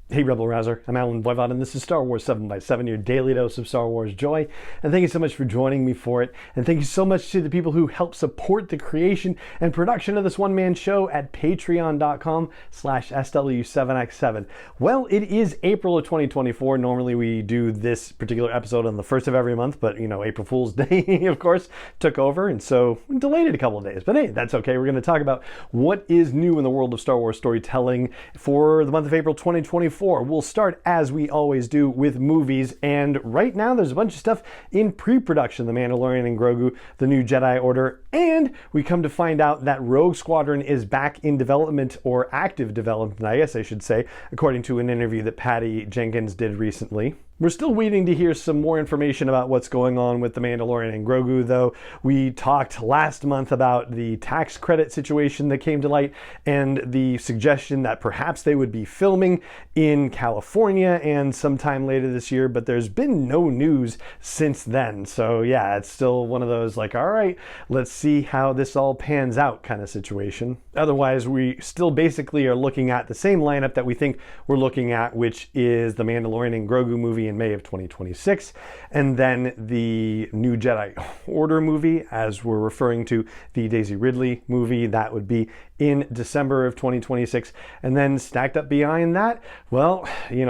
Hey Rebel Rouser, I'm Alan Voivod and this is Star Wars 7x7, your daily dose of Star Wars joy. And thank you so much for joining me for it. And thank you so much to the people who help support the creation and production of this one-man show at patreon.com/SW7x7. Well, it is April of 2024. Normally we do this particular episode on the first of every month, but April Fool's Day, of course, took over. And so we delayed it a couple of days. But hey, that's okay. We're going to talk about what is new in the world of Star Wars storytelling for the month of April 2024. We'll start, as we always do, with movies, and right now there's a bunch of stuff in pre-production. The Mandalorian and Grogu, The New Jedi Order, and we come to find out that Rogue Squadron is back in development, or active development, I guess I should say, according to an interview that Patty Jenkins did recently. We're still waiting to hear some more information about what's going on with The Mandalorian and Grogu, though. We talked last month about the tax credit situation that came to light and the suggestion that perhaps they would be filming in California and sometime later this year, but there's been no news since then. So yeah, it's still one of those like, all right, let's see how this all pans out kind of situation. Otherwise, we still basically are looking at the same lineup that we think we're looking at, which is The Mandalorian and Grogu movie in May of 2026, and then the New Jedi Order movie, as we're referring to the Daisy Ridley movie, that would be in December of 2026. And then stacked up behind that, well,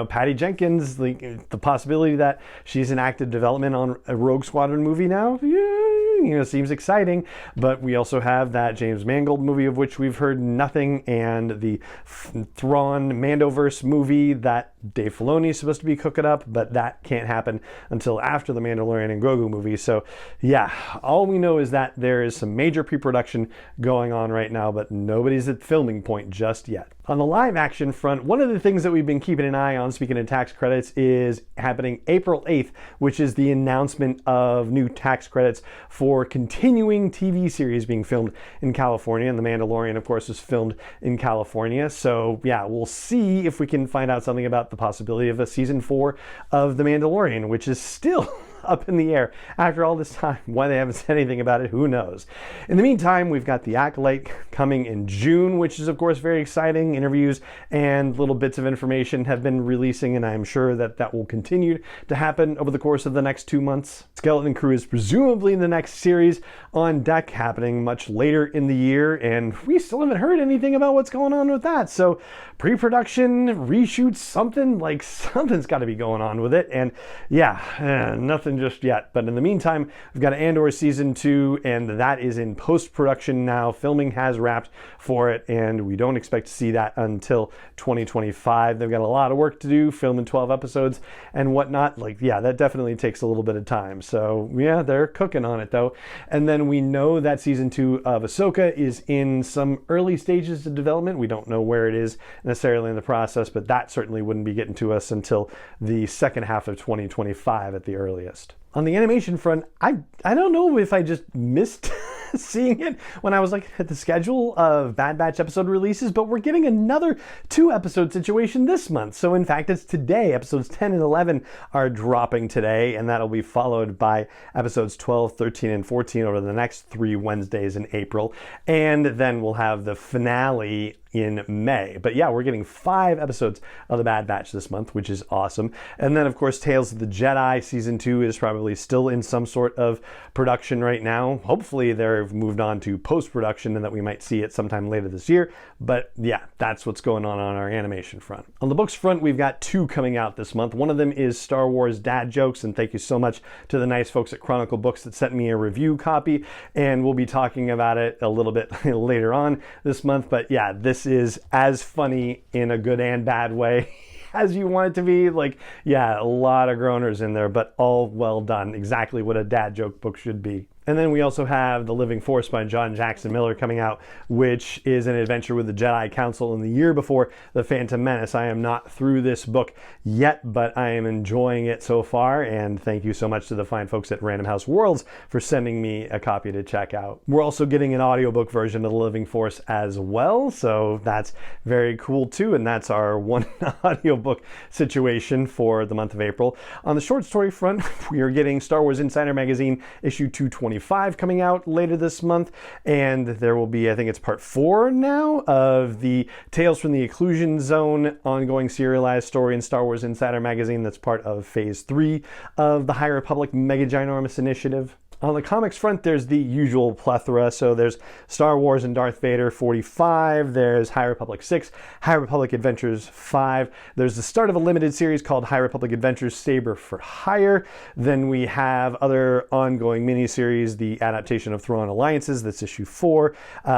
Patty Jenkins, the possibility that she's in active development on a Rogue Squadron movie now, seems exciting. But we also have that James Mangold movie, of which we've heard nothing, and the Thrawn Mandoverse movie that Dave Filoni is supposed to be cooking up, but that can't happen until after the Mandalorian and Grogu movie. So yeah, all we know is that there is some major pre-production going on right now, but nobody's at filming point just yet. On the live action front, one of the things that we've been keeping an eye on, speaking of tax credits, is happening April 8th, which is the announcement of new tax credits for continuing TV series being filmed in California. And The Mandalorian, of course, was filmed in California. So yeah, we'll see if we can find out something about the possibility of a season 4 of The Mandalorian, which is still up in the air after all this time. Why they haven't said anything about it, who knows? In the meantime, we've got The Acolyte coming in June, which is of course very exciting. Interviews and little bits of information have been releasing, and I'm sure that that will continue to happen over the course of the next 2 months. Skeleton Crew is presumably in the next series on deck, happening much later in the year, and we still haven't heard anything about what's going on with that. So pre-production, reshoots, something's got to be going on with it. And yeah, nothing just yet. But in the meantime, we've got Andor season 2, and that is in post-production now. Filming has wrapped for it, and we don't expect to see that until 2025. They've got a lot of work to do, filming 12 episodes and whatnot. That definitely takes a little bit of time. So yeah, they're cooking on it though. And then we know that season 2 of Ahsoka is in some early stages of development. We don't know where it is necessarily in the process, but that certainly wouldn't be getting to us until the second half of 2025 at the earliest. On the animation front, I don't know if I just missed seeing it when I was at the schedule of Bad Batch episode releases, but we're getting another 2-episode situation this month. So in fact, it's today. Episodes 10 and 11 are dropping today, and that'll be followed by episodes 12, 13, and 14 over the next 3 Wednesdays in April. And then we'll have the finale in May. But yeah, we're getting 5 episodes of the Bad Batch this month, which is awesome. And then of course, Tales of the Jedi season 2 is probably still in some sort of production right now. Hopefully they've moved on to post-production and that we might see it sometime later this year. But yeah, that's what's going on our animation front. On the books front, we've got 2 coming out this month. One of them is Star Wars Dad Jokes, and thank you so much to the nice folks at Chronicle Books that sent me a review copy, and we'll be talking about it a little bit later on this month. But yeah, this is as funny in a good and bad way as you want it to be. A lot of groaners in there, but all well done. Exactly what a dad joke book should be. And then we also have The Living Force by John Jackson Miller coming out, which is an adventure with the Jedi Council in the year before The Phantom Menace. I am not through this book yet, but I am enjoying it so far, and thank you so much to the fine folks at Random House Worlds for sending me a copy to check out. We're also getting an audiobook version of The Living Force as well, so that's very cool too, and that's our one audiobook situation for the month of April. On the short story front, we are getting Star Wars Insider Magazine issue 224 25 coming out later this month, and there will be, I think it's part 4 now, of the Tales from the Occlusion Zone ongoing serialized story in Star Wars Insider magazine that's part of Phase 3 of the High Republic Mega Ginormous Initiative. On the comics front, there's the usual plethora. So there's Star Wars and Darth Vader 45, there's High Republic 6, High Republic Adventures 5, there's the start of a limited series called High Republic Adventures Saber for Hire. Then we have other ongoing miniseries, the adaptation of Thrawn Alliances, that's issue 4,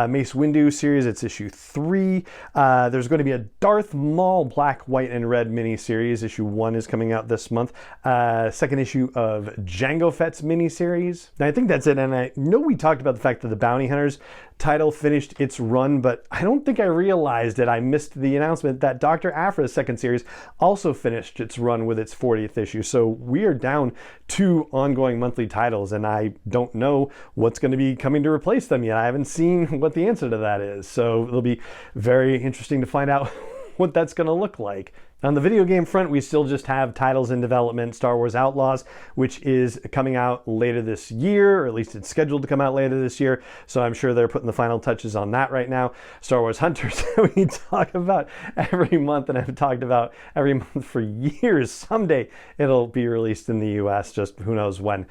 Mace Windu series, it's issue 3. There's going to be a Darth Maul Black, White, and Red miniseries, issue 1 is coming out this month. Second issue of Jango Fett's miniseries. And I think that's it. And I know we talked about the fact that the Bounty Hunters title finished its run, but I don't think I realized it. I missed the announcement that Dr. Aphra's second series also finished its run with its 40th issue. So we are down 2 ongoing monthly titles, and I don't know what's going to be coming to replace them yet. I haven't seen what the answer to that is. So it'll be very interesting to find out what that's going to look like. On the video game front, we still just have titles in development. Star Wars Outlaws, which is coming out later this year, or at least it's scheduled to come out later this year. So I'm sure they're putting the final touches on that right now. Star Wars Hunters, we talk about every month and have talked about every month for years. Someday it'll be released in the US, just who knows when.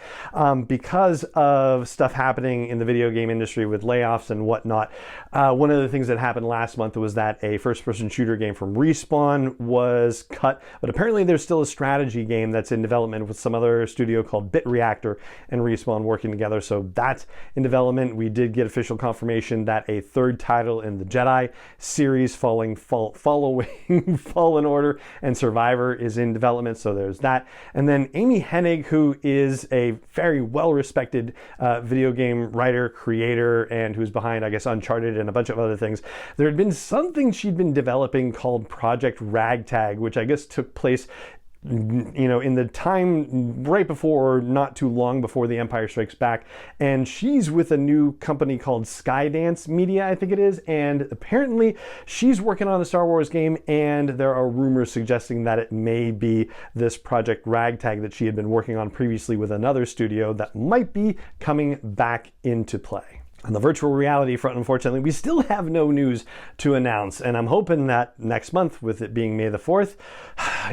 Because of stuff happening in the video game industry with layoffs and whatnot, one of the things that happened last month was that a first-person shooter game from Respawn was cut, but apparently there's still a strategy game that's in development with some other studio called Bit Reactor and Respawn working together. So that's in development. We did get official confirmation that a third title in the Jedi series following Fallen Order and Survivor is in development. So there's that. And then Amy Hennig, who is a very well-respected video game writer, creator, and who's behind, I guess, Uncharted and a bunch of other things. There had been something she'd been developing called Project Ragtag, which I guess took place, you know, in the time right before or not too long before The Empire Strikes Back. And she's with a new company called Skydance Media, I think it is. And apparently she's working on a Star Wars game, and there are rumors suggesting that it may be this Project Ragtag that she had been working on previously with another studio that might be coming back into play. On the virtual reality front, unfortunately, we still have no news to announce, and I'm hoping that next month, with it being May the 4th,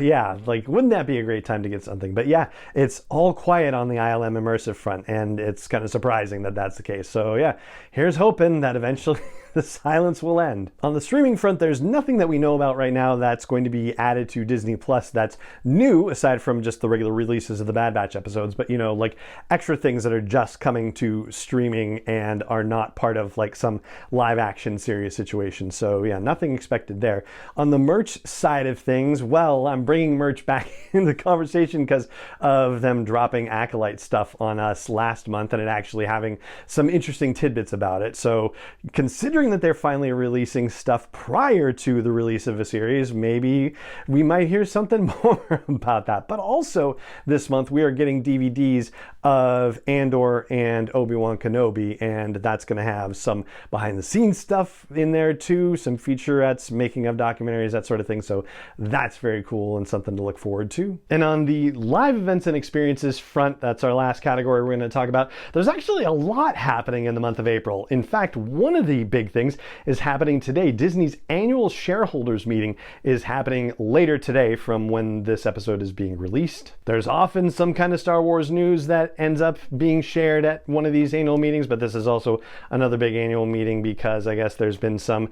yeah, like, wouldn't that be a great time to get something? But yeah, it's all quiet on the ILM immersive front, and it's kind of surprising that that's the case. So yeah, here's hoping that eventually the silence will end. On the streaming front, there's nothing that we know about right now that's going to be added to Disney Plus that's new, aside from just the regular releases of the Bad Batch episodes, but, you know, like extra things that are just coming to streaming and are not part of like some live action series situation. So yeah, nothing expected there. On the merch side of things, well, I'm bringing merch back in the conversation because of them dropping Acolyte stuff on us last month and it actually having some interesting tidbits about it. So considering that they're finally releasing stuff prior to the release of a series, maybe we might hear something more about that. But also this month we are getting DVDs of Andor and Obi-Wan Kenobi, and that's going to have some behind the scenes stuff in there too, some featurettes, making of documentaries, that sort of thing. So that's very cool and something to look forward to. And on the live events and experiences front, that's our last category we're going to talk about. There's actually a lot happening in the month of April. In fact, one of the big things is happening today. Disney's annual shareholders meeting is happening later today from when this episode is being released. There's often some kind of Star Wars news that ends up being shared at one of these annual meetings, but this is also another big annual meeting because I guess there's been some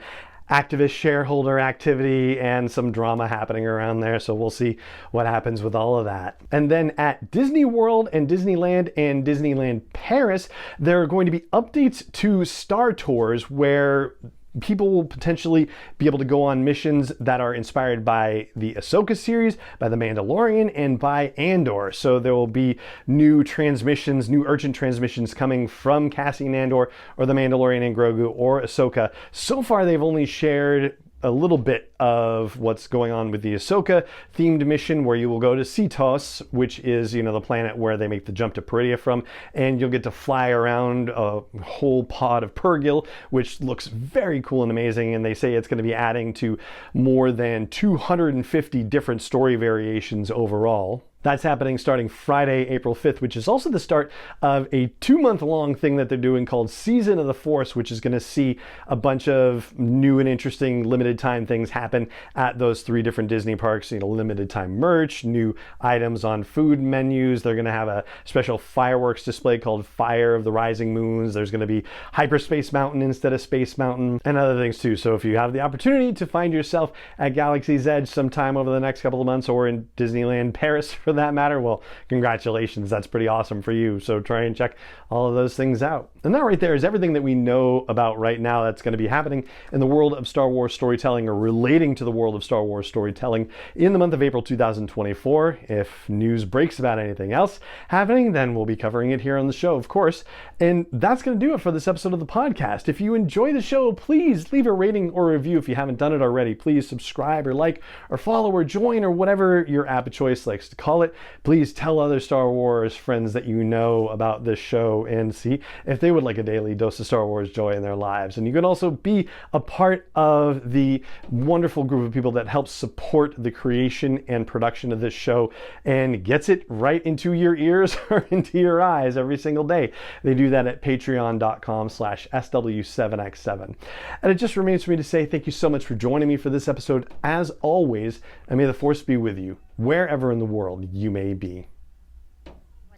activist shareholder activity and some drama happening around there. So we'll see what happens with all of that. And then at Disney World and Disneyland Paris, there are going to be updates to Star Tours where people will potentially be able to go on missions that are inspired by the Ahsoka series, by The Mandalorian, and by Andor. So there will be new transmissions, new urgent transmissions coming from Cassian Andor or The Mandalorian and Grogu or Ahsoka. So far, they've only shared a little bit of what's going on with the Ahsoka themed mission where you will go to Cetos, which is, you know, the planet where they make the jump to Peridea from, and you'll get to fly around a whole pod of Purgil, which looks very cool and amazing, and they say it's going to be adding to more than 250 different story variations overall. That's happening starting Friday, April 5th, which is also the start of a 2-month-long thing that they're doing called Season of the Force, which is going to see a bunch of new and interesting limited time things happen at those 3 different Disney parks. Limited time merch, new items on food menus. They're going to have a special fireworks display called Fire of the Rising Moons. There's going to be Hyperspace Mountain instead of Space Mountain and other things too. So if you have the opportunity to find yourself at Galaxy's Edge sometime over the next couple of months, or in Disneyland Paris for that matter, well, congratulations. That's pretty awesome for you. So try and check all of those things out. And that right there is everything that we know about right now that's going to be happening in the world of Star Wars storytelling, or relating to the world of Star Wars storytelling in the month of April 2024. If news breaks about anything else happening, then we'll be covering it here on the show, of course. And that's going to do it for this episode of the podcast. If you enjoy the show, please leave a rating or review if you haven't done it already. Please subscribe or like or follow or join or whatever your app of choice likes to call it. Please tell other Star Wars friends that you know about this show and see if they would like a daily dose of Star Wars joy in their lives. And you can also be a part of the wonderful group of people that helps support the creation and production of this show and gets it right into your ears or into your eyes every single day. They do that at patreon.com/SW7X7. And it just remains for me to say thank you so much for joining me for this episode. As always, and may the Force be with you, wherever in the world you may be.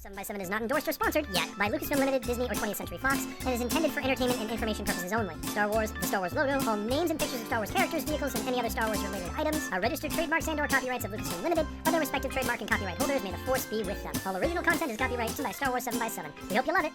7x7 is not endorsed or sponsored yet by Lucasfilm Limited, Disney, or 20th Century Fox, and is intended for entertainment and information purposes only. Star Wars, the Star Wars logo, all names and pictures of Star Wars characters, vehicles, and any other Star Wars-related items are registered trademarks and/or copyrights of Lucasfilm Limited, or their respective trademark and copyright holders. May the Force be with them. All original content is copyright by Star Wars 7x7. We hope you love it.